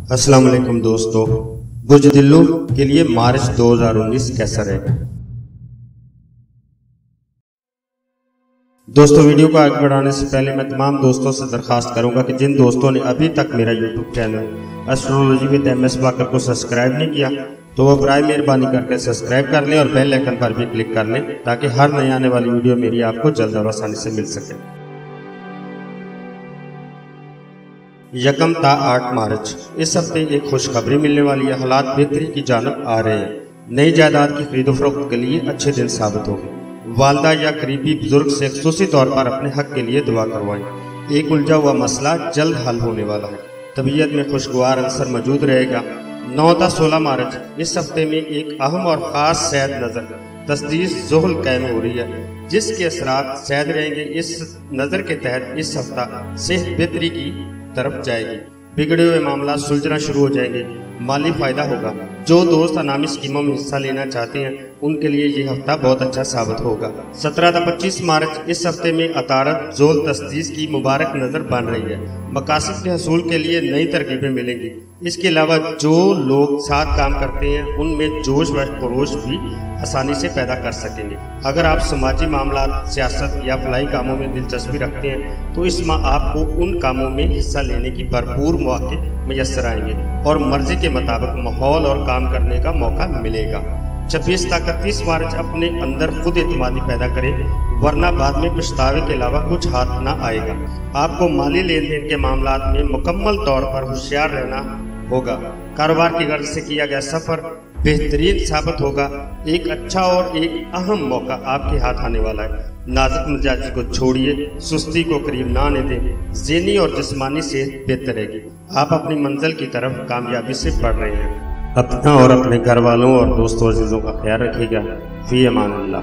अस्सलाम वालेकुम दोस्तों, बुज़दिलों के लिए मार्च 2019 कैसा रहेगा। दोस्तों, वीडियो को आगे बढ़ाने से पहले मैं तमाम दोस्तों से दरखास्त करूंगा कि जिन दोस्तों ने अभी तक मेरा YouTube channel astrology with MS बाकर को सब्सक्राइब नहीं किया तो वह बराए मेहरबानी करके सब्सक्राइब कर लें और बेल आइकन पर भी क्लिक कर लें ताकि हर नई आने वाली वीडियो मेरी आपको जल्द और आसानी से मिल सके। यकम ता 8 मार्च इस हफ्ते एक खुशखबरी मिलने वाली है। हालात बेहतरी की जानब आ रहे हैं। नई जायदाद की खरीदो फरोख्त के लिए अच्छे दिन साबित होंगे। वालदा या करीबी बुजुर्ग से खुसूसी तौर पर अपने हक के लिए दुआ करवाएं। एक उलझा हुआ मसला जल्द हल होने वाला है। तबीयत में खुशगवार अंसर मौजूद रहेगा। 9 ता 16 मार्च इस हफ्ते में एक अहम और खास सैद नजर तस्दीस ज़ुहल कायम हो रही है, जिसके असरात सैद रहेंगे। इस नजर के तहत इस हफ्ता सेहत बेहतरी की तरफ जाएगी। बिगड़े हुए मामला सुलझना शुरू हो जाएंगे। माली फायदा होगा। जो दोस्त अनामी स्कीमों में हिस्सा लेना चाहते हैं उनके लिए ये हफ्ता बहुत अच्छा साबित होगा। 17 ता 25 मार्च इस हफ्ते में अतारत जोल तस्दीस की मुबारक नजर बन रही है। मकासद के हसूल के लिए नई तरकीबें मिलेंगी। इसके अलावा जो लोग साथ काम करते हैं उनमें जोश व खरोश भी आसानी से पैदा कर सकेंगे। अगर आप समाजी मामला, सियासत या फलाई कामों में दिलचस्पी रखते हैं तो इस माह आपको उन कामों में हिस्सा लेने की भरपूर मौके मुयस्सर आएंगे और मर्जी के मुताबिक माहौल और काम करने का मौका मिलेगा। 26 ता 31 मार्च अपने अंदर खुद एतमादी पैदा करें, वरना बाद में पछतावे के अलावा कुछ हाथ ना आएगा। आपको माली लेन देन के मामलात में मुकम्मल तौर पर होशियार रहना होगा। कारोबार की गर्ज से किया गया सफर बेहतरीन साबित होगा। एक अच्छा और एक अहम मौका आपके हाथ आने वाला है। नाजुक मिजाजी को छोड़िए, सुस्ती को करीब ना आने दें। ज़हनी और जिस्मानी सेहत बेहतर रहेगी। आप अपनी मंजिल की तरफ कामयाबी से बढ़ रहे हैं। अपना और अपने घर वालों और दोस्तों अजीजों का ख्याल रखिएगा। फी अमान अल्लाह।